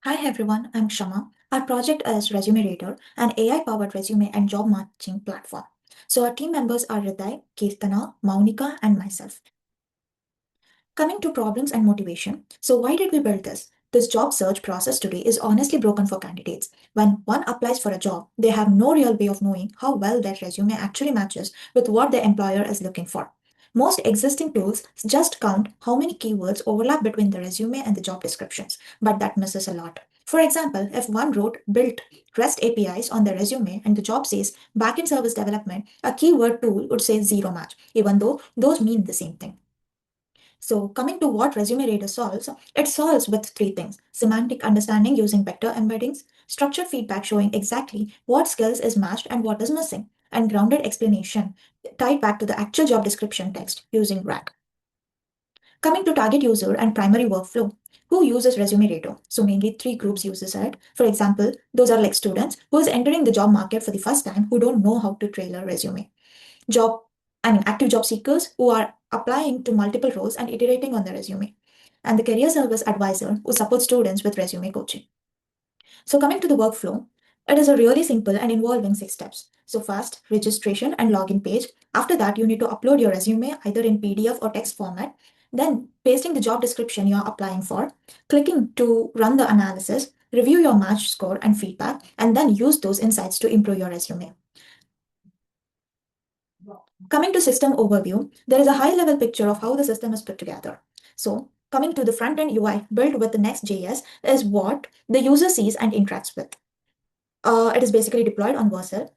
Hi everyone, I'm Shama. Our project is Resume Radar, an AI-powered resume and job matching platform. So our team members are Hriday, Kirtana, Maunika, and myself. Coming to problems and motivation. So why did we build this? This job search process today is honestly broken for candidates. When one applies for a job, they have no real way of knowing how well their resume actually matches with what the employer is looking for. Most existing tools just count how many keywords overlap between the resume and the job descriptions, but that misses a lot. For example, if one wrote built REST APIs on the resume and the job says backend service development, a keyword tool would say zero match, even though those mean the same thing. So, coming to what Resume Radar solves, it solves with three things: semantic understanding using vector embeddings, structured feedback showing exactly what skills is matched and what is missing, and grounded explanation tied back to the actual job description text using RAG. Coming to target user and primary workflow, who uses Resume Radar? So, mainly three groups uses it. For example, those are like students who is entering the job market for the first time who don't know how to tailor resume. Job, Active job seekers who are applying to multiple roles and iterating on their resume, and the career service advisor who supports students with resume coaching. So, coming to the workflow, it is a really simple and involving 6 steps. So, first, registration and login page. After that, you need to upload your resume either in PDF or text format. Then, pasting the job description you are applying for, clicking to run the analysis, review your match score and feedback, and then use those insights to improve your resume. Coming to system overview, there is a high level picture of how the system is put together. So, coming to the front end UI built with the Next.js is what the user sees and interacts with. It is basically deployed on Vercel.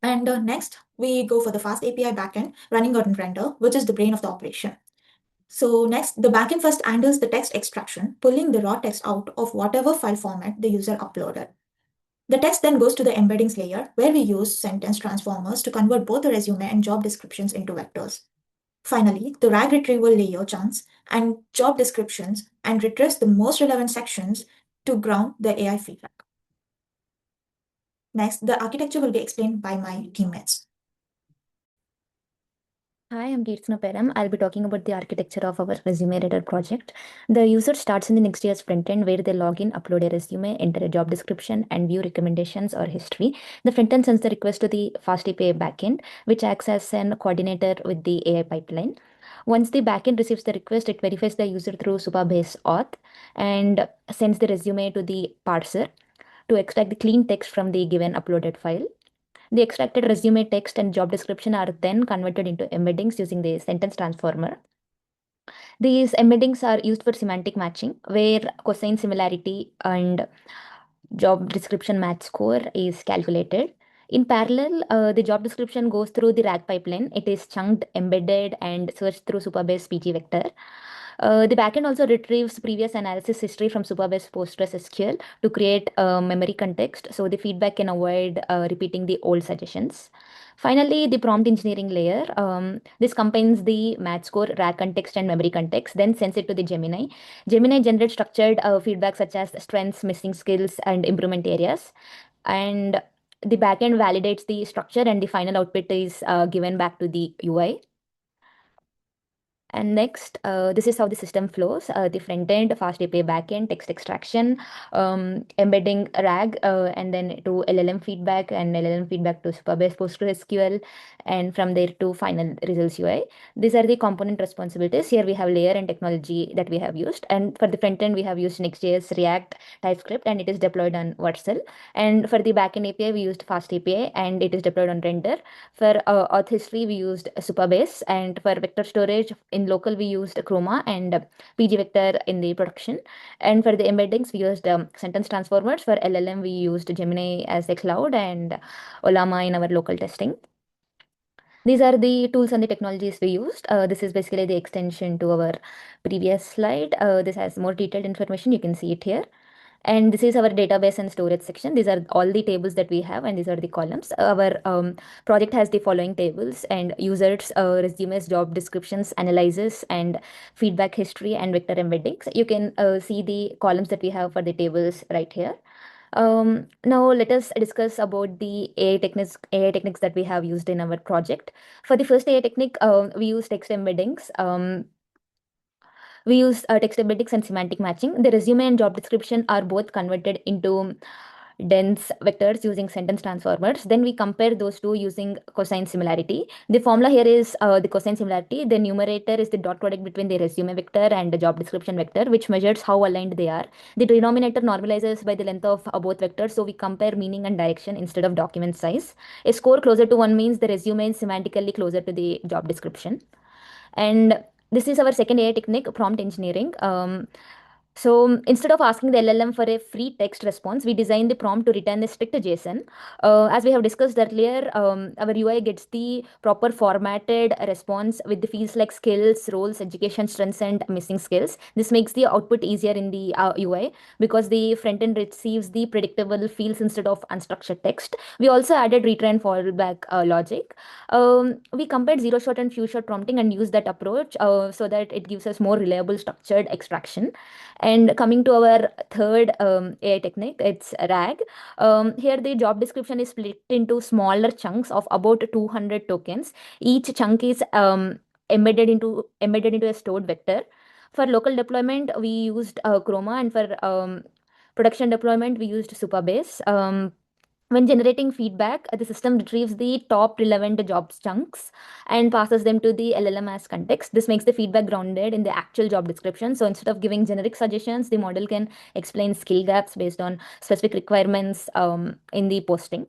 And next, we go for the fast API backend running on render, which is the brain of the operation. So next, the backend first handles the text extraction, pulling the raw text out of whatever file format the user uploaded. The text then goes to the embeddings layer, where we use sentence transformers to convert both the resume and job descriptions into vectors. Finally, the RAG retrieval layer chunks and job descriptions and retrieves the most relevant sections to ground the AI feedback. Next, the architecture will be explained by my teammates. Hi, I'm Kirtana Peram. I'll be talking about the architecture of our resume writer project. The user starts in the Next.js frontend where they log in, upload a resume, enter a job description, and view recommendations or history. The frontend sends the request to the FastAPI backend, which acts as an coordinator with the AI pipeline. Once the backend receives the request, it verifies the user through Supabase auth and sends the resume to the parser to extract the clean text from the given uploaded file. The extracted resume text and job description are then converted into embeddings using the sentence transformer. These embeddings are used for semantic matching, where cosine similarity and job description match score is calculated. In parallel, the job description goes through the RAG pipeline. It is chunked, embedded, and searched through Supabase PG vector. The backend also retrieves previous analysis history from Supabase PostgreSQL to create memory context, so the feedback can avoid repeating the old suggestions. Finally, the prompt engineering layer. This combines the match score, RAG context, and memory context, then sends it to the Gemini. Gemini generates structured feedback such as strengths, missing skills, and improvement areas. And the backend validates the structure, and the final output is given back to the UI. And next, this is how the system flows. The front end, fast API backend, text extraction, embedding RAG, and then to LLM feedback and LLM feedback to Supabase PostgreSQL, and from there to final results UI. These are the component responsibilities. Here we have layer and technology that we have used. And for the front end, we have used Next.js, React, TypeScript, and it is deployed on Vercel. And for the backend API, we used fast API, and it is deployed on Render. For auth history, we used Supabase, and for vector storage in local, we used Chroma and PG Vector in the production. And for the embeddings, we used sentence transformers. For LLM, we used Gemini as a cloud and Olama in our local testing. These are the tools and the technologies we used. This is basically the extension to our previous slide. This has more detailed information. You can see it here. And this is our database and storage section. These are all the tables that we have, and these are the columns. Our project has the following tables: and users, resumes, job descriptions, analysis, and feedback history, and vector embeddings. You can see the columns that we have for the tables right here. Now let us discuss about the AI techniques that we have used in our project. For the first AI technique, we use text embeddings. We use text embeddings and semantic matching. The resume and job description are both converted into dense vectors using sentence transformers. Then we compare those two using cosine similarity. The formula here is the cosine similarity. The numerator is the dot product between the resume vector and the job description vector, which measures how aligned they are. The denominator normalizes by the length of both vectors, so we compare meaning and direction instead of document size. A score closer to 1 means the resume is semantically closer to the job description. And this is our second AI technique, prompt engineering. So instead of asking the LLM for a free text response, we design the prompt to return a strict JSON. As we have discussed earlier, our UI gets the proper formatted response with the fields like skills, roles, education, strengths, and missing skills. This makes the output easier in the UI because the front end receives the predictable fields instead of unstructured text. We also added retry and fallback logic. We compared zero shot and few shot prompting and used that approach so that it gives us more reliable structured extraction. And coming to our third AI technique, it's RAG. Here the job description is split into smaller chunks of about 200 tokens. Each chunk is embedded into a stored vector. For local deployment, we used Chroma, and for production deployment, we used Supabase. When generating feedback, the system retrieves the top relevant jobs chunks and passes them to the LLM as context. This makes the feedback grounded in the actual job description. So instead of giving generic suggestions, the model can explain skill gaps based on specific requirements in the posting.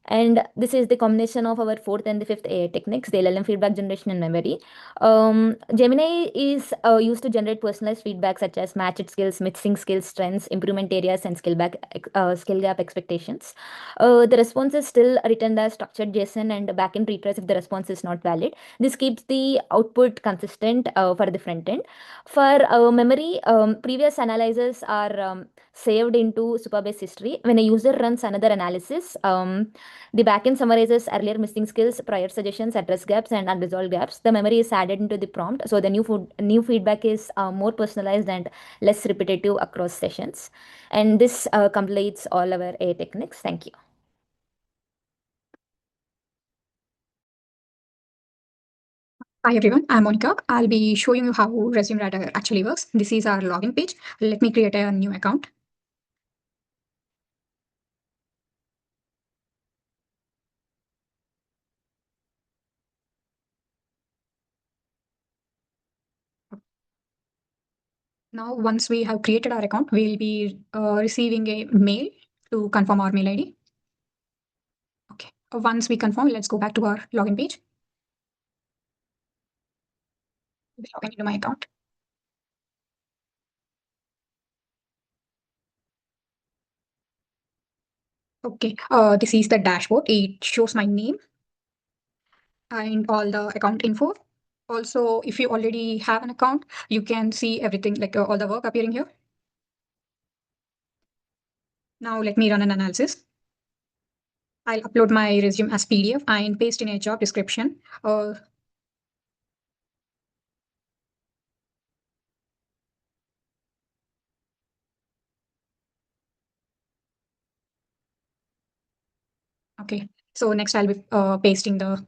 And this is the combination of our fourth and the fifth AI techniques, the LLM feedback generation and memory. Gemini is used to generate personalized feedback such as matched skills, missing skills, strengths, improvement areas, and skill gap expectations. The response is still written as structured JSON and backend retries if the response is not valid. This keeps the output consistent for the front end. For memory, previous analyzers are saved into Supabase history. When a user runs another analysis, the backend summarizes earlier missing skills, prior suggestions, address gaps, and unresolved gaps. The memory is added into the prompt, so the new feedback is more personalized and less repetitive across sessions. And this completes all our AI techniques. Thank you. Hi everyone, I'm Monica. I'll be showing you how Resume Writer actually works. This is our login page. Let me create a new account. Now, once we have created our account, we'll be receiving a mail to confirm our mail ID. Okay. Once we confirm, let's go back to our login page. Login into my account. Okay. This is the dashboard. It shows my name and all the account info. Also, if you already have an account, you can see everything like all the work appearing here. Now let me run an analysis. I'll upload my resume as PDF and paste in a job description. Okay, so next I'll be pasting the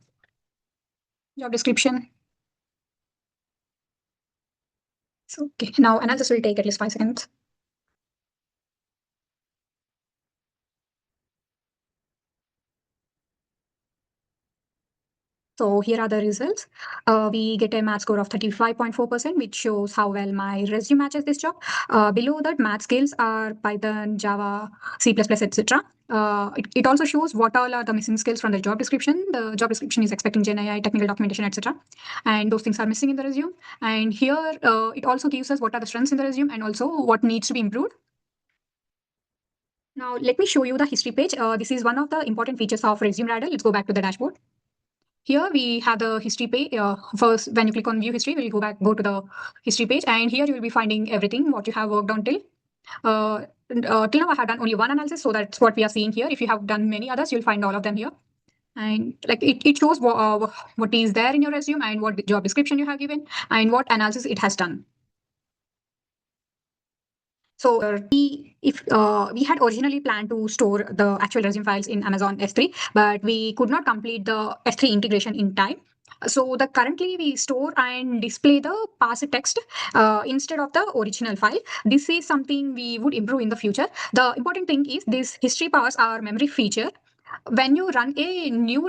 job description. So, okay, now analysis will take at least 5 seconds. So here are the results. We get a math score of 35.4%, which shows how well my resume matches this job. Below that, math skills are Python, Java, C++, etc. It also shows what all are the missing skills from the job description. The job description is expecting Gen AI, technical documentation, etc. And those things are missing in the resume. And here, it also gives us what are the strengths in the resume and also what needs to be improved. Now, let me show you the history page. This is one of the important features of Resume Radar. Let's go back to the dashboard. Here we have the history page. First, when you click on view history, we'll go to the history page, and here you will be finding everything what you have worked on till. Till now, I have done only one analysis, so that's what we are seeing here. If you have done many others, you'll find all of them here. And like it shows what is there in your resume and what job description you have given and what analysis it has done. So we had originally planned to store the actual resume files in Amazon S3, but we could not complete the S3 integration in time. So the currently we store and display the past text instead of the original file. This is something we would improve in the future. The important thing is this history powers our memory feature. When you run a new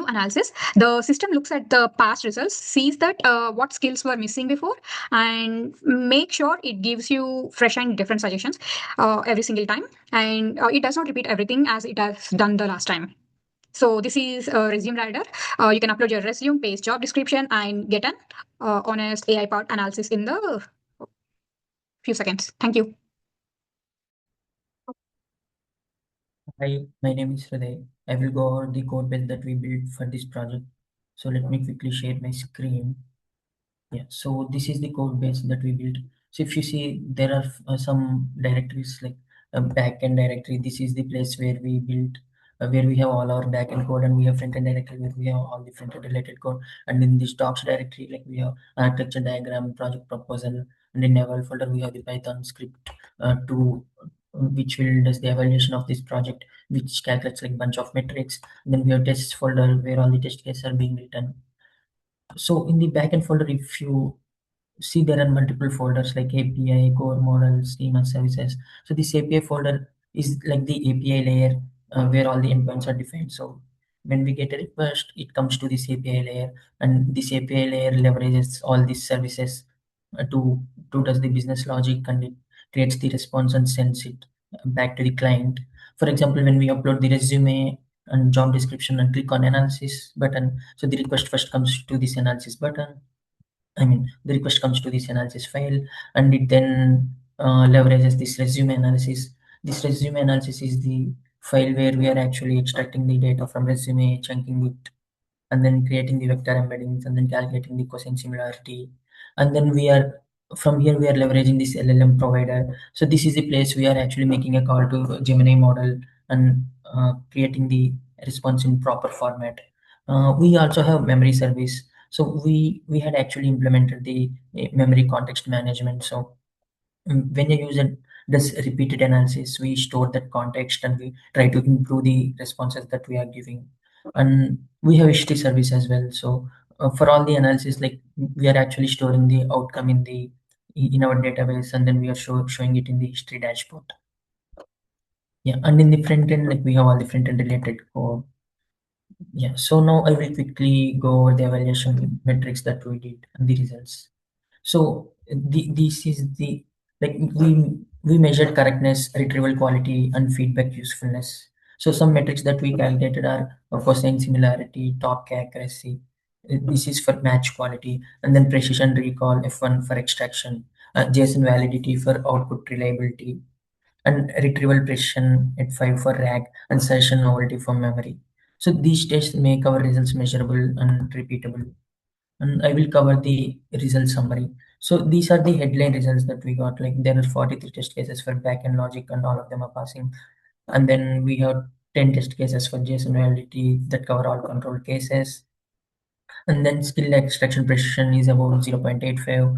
analysis, the system looks at the past results, sees that what skills were missing before, and make sure it gives you fresh and different suggestions every single time, and it does not repeat everything as it has done the last time. So this is a resume writer. You can upload your resume, paste job description, and get an honest AI powered analysis in the few seconds. Thank you. Hi, my name is Hriday. I will go over the code base that we built for this project. So let me quickly share my screen. Yeah, so this is the code base that we built. So if you see, there are some directories like a backend directory. This is the place where we built, where we have all our backend code, and we have frontend directory where we have all the frontend related code. And in this docs directory, like we have architecture diagram, project proposal, and in eval folder we have the Python script to which will does the evaluation of this project, which calculates like bunch of metrics. Then we have tests folder where all the test cases are being written. So in the backend folder, if you see, there are multiple folders like API, core model, schema services. So this API folder is like the API layer where all the endpoints are defined. So when we get a request, it comes to this API layer, and this API layer leverages all these services to does the business logic, and it creates the response and sends it back to the client. For example, when we upload the resume and job description and click on analysis button, so the request first comes to this analysis button. I mean, the request comes to this analysis file, and it then leverages this resume analysis. This resume analysis is the file where we are actually extracting the data from resume, chunking it, and then creating the vector embeddings, and then calculating the cosine similarity. And then we are from here we are leveraging this LLM provider. So this is the place we are actually making a call to Gemini model and creating the response in proper format. We also have memory service. So we had actually implemented the memory context management. So when a user does repeated analysis, we store that context and we try to improve the responses that we are giving. And we have history service as well. So for all the analysis, like we are actually storing the outcome in our database, and then we are showing it in the history dashboard. Yeah, and in the front end, like we have all the front end related code. Yeah, so now I will quickly go over the evaluation metrics that we did and the results. So this is the like we measured correctness, retrieval quality, and feedback usefulness. So some metrics that we calculated are cosine similarity, talk accuracy. This is for match quality, and then precision recall F1 for extraction, JSON validity for output reliability, and retrieval precision at 5 for RAG, and session novelty for memory. So these tests make our results measurable and repeatable. And I will cover the result summary. So these are the headline results that we got. Like there are 43 test cases for backend logic, and all of them are passing. And then we have 10 test cases for JSON validity that cover all control cases. And then skill extraction precision is about 0.85,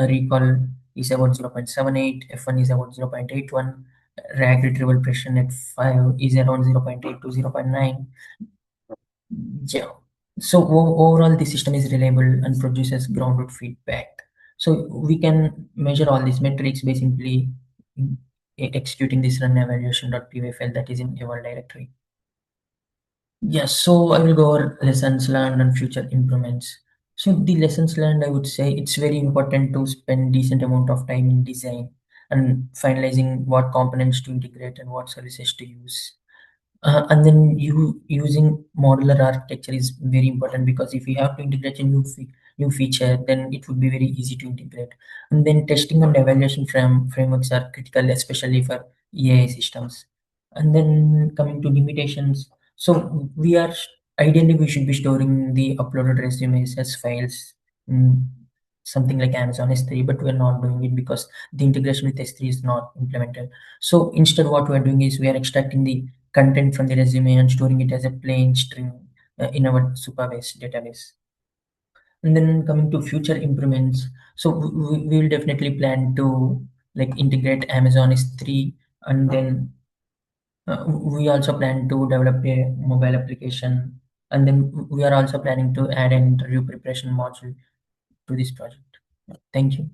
recall is about 0.78, F1 is about 0.81, RAG retrieval precision at 5 is around 0.8 to 0.9. Yeah. So overall, the system is reliable and produces grounded feedback. So we can measure all these metrics by simply executing this run evaluation.py file that is in eval directory. Yes, so I will go over lessons learned and future improvements. So the lessons learned, I would say it's very important to spend decent amount of time in design and finalizing what components to integrate and what services to use. And then you using modular architecture is very important, because if you have to integrate a new feature, then it would be very easy to integrate. And then testing and evaluation frameworks are critical, especially for AI systems. And then coming to limitations, so ideally we should be storing the uploaded resumes as files, mm, something like Amazon S3, but we're not doing it because the integration with S3 is not implemented. So instead, what we're doing is we are extracting the content from the resume and storing it as a plain string in our Supabase database. And then coming to future improvements, so we will definitely plan to like integrate Amazon S3, and then we also plan to develop a mobile application And then we are also planning to add an interview preparation module to this project. Thank you.